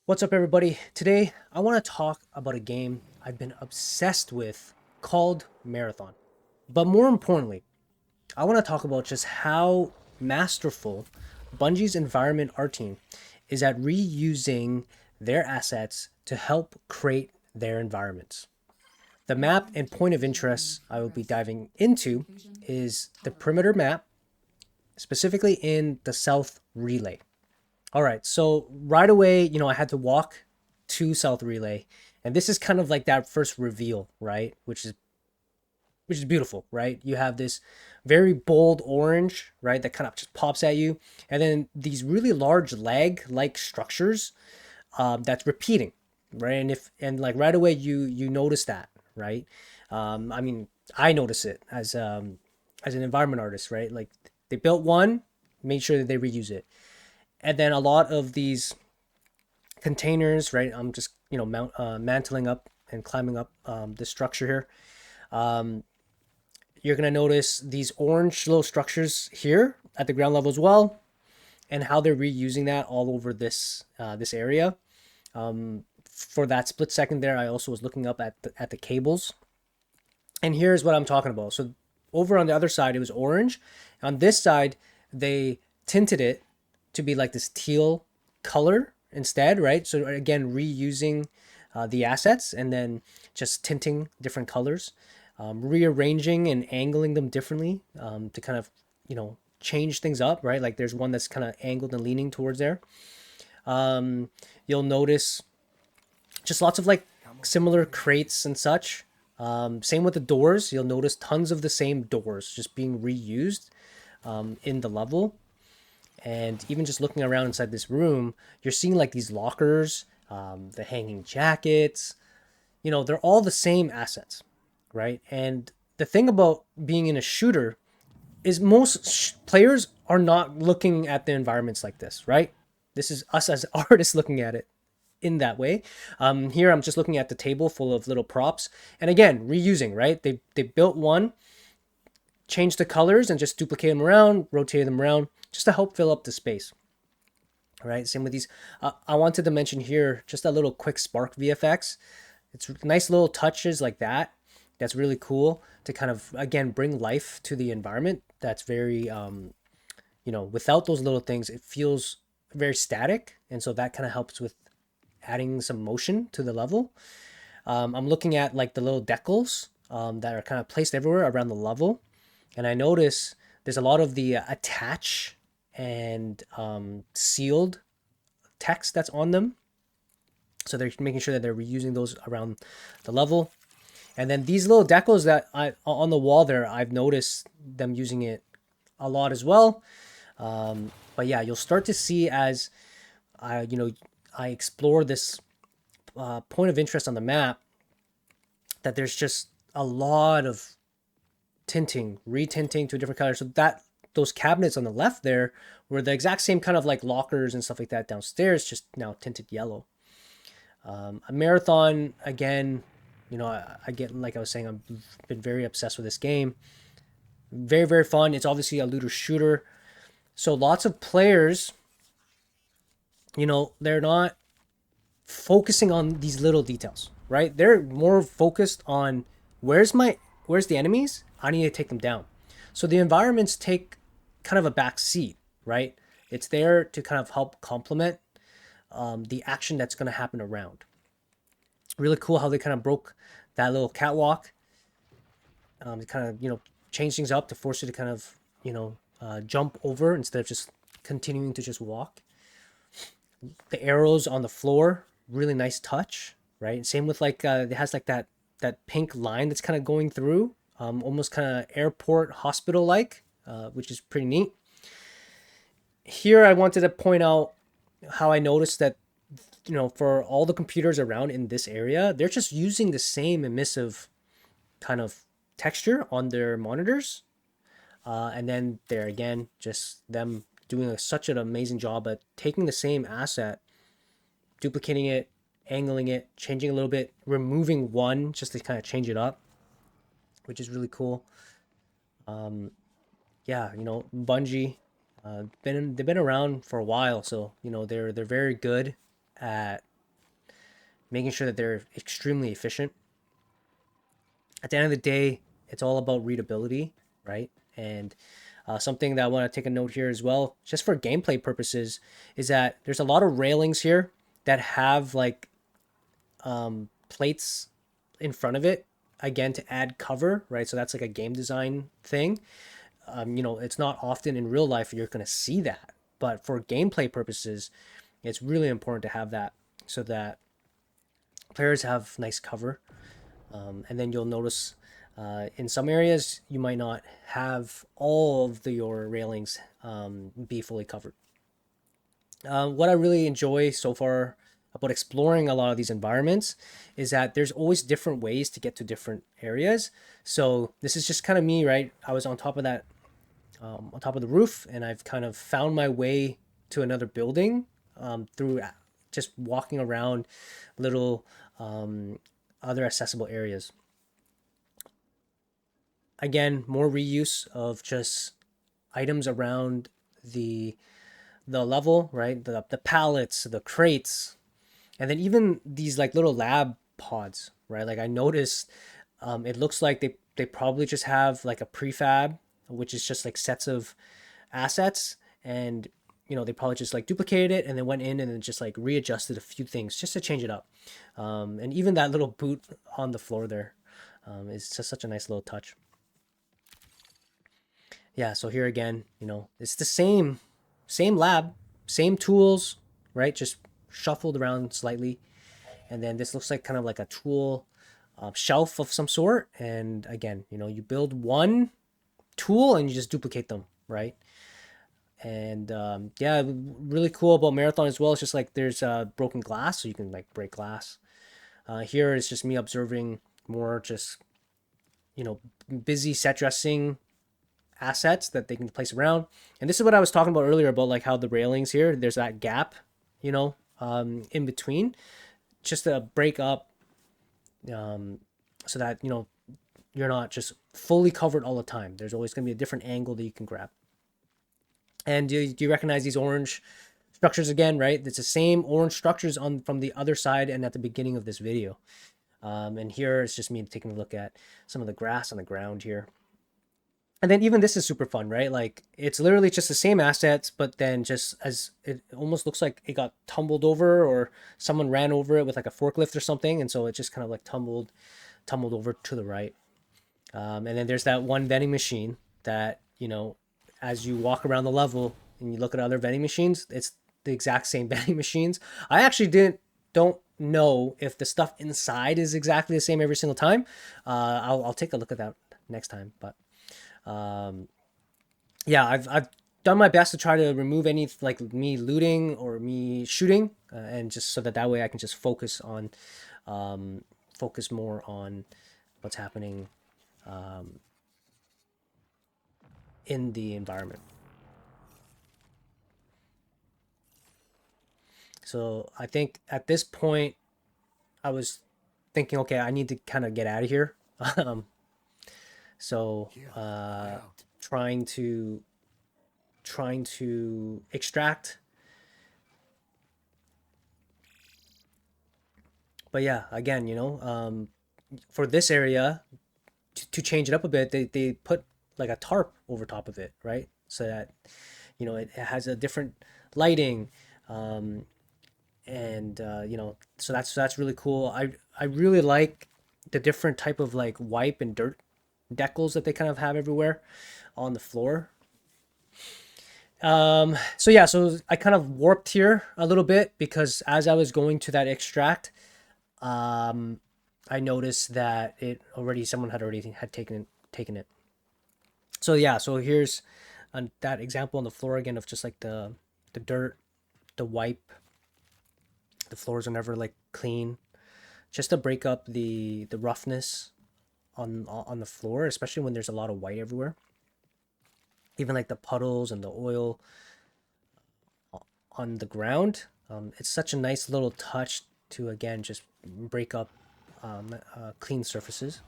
What's up, everybody? Today, I want to talk about a game I've been obsessed with called Marathon. But more importantly, I want to talk about just how masterful Bungie's environment art team is at reusing their assets to help create their environments. The map and point of interest I will be diving into is the perimeter map, specifically in the South Relay. All right. So right away, I had to walk to South Relay, and this is kind of like that first reveal, right? Which is beautiful, right? You have this very bold orange, right, that kind of just pops at you, and then these really large lag-like structures that's repeating, right? And like right away, you notice that, right? I mean, I notice it as an environment artist, right? Like they built one, made sure that they reuse it, and then a lot of these containers, right? I'm just mantling up and climbing up this structure here. Um, you're gonna notice these orange little structures here at the ground level as well, and how they're reusing that all over this area. For that split second there, I also was looking up at the cables, and here's what I'm talking about. So over on the other side, it was orange. On this side, they tinted it to be like this teal color instead, right? So again, reusing the assets and then just tinting different colors, rearranging and angling them differently to kind of change things up, right? Like there's one that's kind of angled and leaning towards there. You'll notice just lots of like similar crates and such. Same with the doors. You'll notice tons of the same doors just being reused in the level. And even just looking around inside this room, you're seeing like these lockers, the hanging jackets. They're all the same assets, right? And the thing about being in a shooter is most players are not looking at the environments like this, right? This is us as artists looking at it in that way. Here I'm just looking at the table full of little props, and again reusing. Right? They built one, changed the colors, and just duplicated them around, rotated them around, just to help fill up the space. Right? Same with these. I wanted to mention here just a little quick spark VFX. It's nice little touches like that. That's really cool to kind of again bring life to the environment. That's very without those little things, it feels very static, and so that kind of helps with adding some motion to the level. I'm looking at like the little decals that are kind of placed everywhere around the level, and I notice there's a lot of the attach and sealed text that's on them. So they're making sure that they're reusing those around the level. And then these little decals that I on the wall there, I've noticed them using it a lot as well. But yeah, you'll start to see as I explore this point of interest on the map that there's just a lot of tinting, retinting to a different color. So that those cabinets on the left there were the exact same kind of like lockers and stuff like that downstairs, just now tinted yellow. A marathon again, I get like I was saying, I've been very obsessed with this game. Very very fun. It's obviously a looter shooter, so lots of players, they're not focusing on these little details, right? They're more focused on where's the enemies? I need to take them down. So the environments take kind of a back seat, right? It's there to kind of help complement the action that's going to happen around. Really cool how they kind of broke that little catwalk. To kind of change things up to force you to kind of jump over instead of just continuing to just walk. The arrows on the floor, really nice touch, right? Same with like it has like that pink line that's kind of going through, almost kind of airport hospital like, which is pretty neat. Here, I wanted to point out how I noticed that for all the computers around in this area, they're just using the same emissive kind of texture on their monitors, and then there again, just them doing such an amazing job at taking the same asset, duplicating it, angling it, changing a little bit, removing one just to kind of change it up, which is really cool. Yeah, Bungie, they've been around for a while, so they're very good at making sure that they're extremely efficient. At the end of the day, it's all about readability, right? And something that I want to take a note here as well, just for gameplay purposes, is that there's a lot of railings here that have like plates in front of it, again, to add cover, right? So that's like a game design thing. It's not often in real life you're going to see that, but for gameplay purposes, it's really important to have that so that players have nice cover. And then you'll notice in some areas you might not have all of your railings be fully covered. What I really enjoy so far about exploring a lot of these environments is that there's always different ways to get to different areas. So this is just kind of me, right? I was on top of that, on top of the roof, and I've kind of found my way to another building through just walking around little other accessible areas. Again, more reuse of just items around the level, right? The pallets, the crates, and then even these like little lab pods, right? Like I noticed, it looks like they probably just have like a prefab, which is just like sets of assets, and they probably just like duplicated it and then went in and then just like readjusted a few things just to change it up. And even that little boot on the floor there is just such a nice little touch. Yeah, so here again, it's the same lab, same tools, right? Just shuffled around slightly. And then this looks like kind of like a tool shelf of some sort. And again, you build one tool and you just duplicate them, right? And yeah, really cool about Marathon as well. It's just like there's broken glass, so you can like break glass. Here is just me observing more just, busy set dressing assets that they can place around. And this is what I was talking about earlier about like how the railings here, there's that gap, in between, just to break up, so that you're not just fully covered all the time. There's always going to be a different angle that you can grab. And do you recognize these orange structures again, right? It's the same orange structures on from the other side and at the beginning of this video. And here it's just me taking a look at some of the grass on the ground here. And then even this is super fun, right? Like it's literally just the same assets, but then just as it almost looks like it got tumbled over or someone ran over it with like a forklift or something. And so it just kind of like tumbled over to the right. And then there's that one vending machine that, as you walk around the level and you look at other vending machines, it's the exact same vending machines. I actually don't know if the stuff inside is exactly the same every single time. I'll take a look at that next time. But yeah, I've done my best to try to remove any like me looting or me shooting, and just so that way I can just focus more on what's happening in the environment. So I think at this point I was thinking, okay, I need to kind of get out of here. So trying to extract. But yeah, again, for this area, to change it up a bit, they put like a tarp over top of it, right? So that it has a different lighting, and so that's really cool. I really like the different type of like wipe and dirt decals that they kind of have everywhere on the floor. So yeah, so I kind of warped here a little bit because as I was going to that extract, I noticed that someone had already had taken it. So yeah, so here's that example on the floor again of just like the dirt, the wipe. The floors are never like clean, just to break up the roughness on the floor, especially when there's a lot of white everywhere. Even like the puddles and the oil on the ground. It's such a nice little touch to again just break up clean surfaces.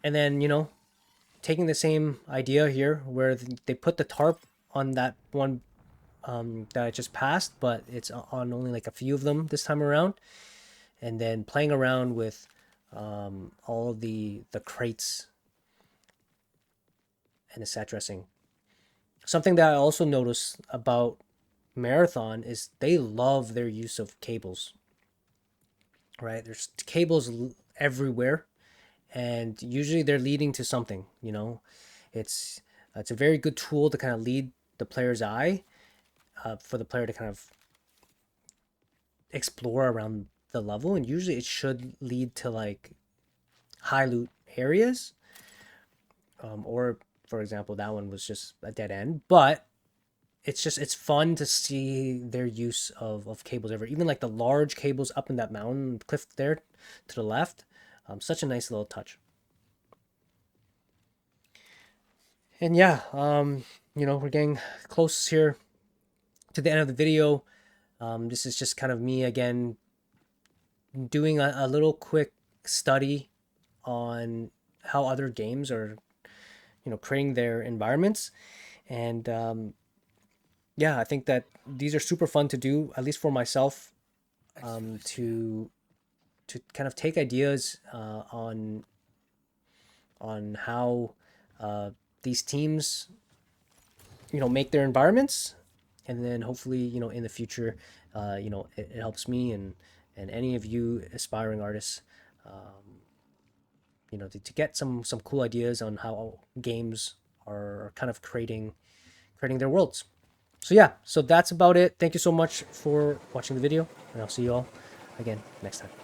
And then taking the same idea here where they put the tarp on that one that I just passed, but it's on only like a few of them this time around. And then playing around with all of the crates and the set dressing. Something that I also noticed about Marathon is they love their use of cables. Right, there's cables everywhere, and usually they're leading to something. It's it's a very good tool to kind of lead the player's eye, for the player to kind of explore around the level, and usually it should lead to like high loot areas, or for example that one was just a dead end, but it's fun to see their use of cables ever, even like the large cables up in that mountain cliff there to the left. Such a nice little touch. And yeah, we're getting close here to the end of the video. This is just kind of me again doing a little quick study on how other games are, creating their environments. And yeah, I think that these are super fun to do, at least for myself, to kind of take ideas on how these teams, make their environments, and then hopefully, in the future, it helps me and any of you aspiring artists, to get some cool ideas on how games are kind of creating their worlds. So yeah, so that's about it. Thank you so much for watching the video, and I'll see you all again next time.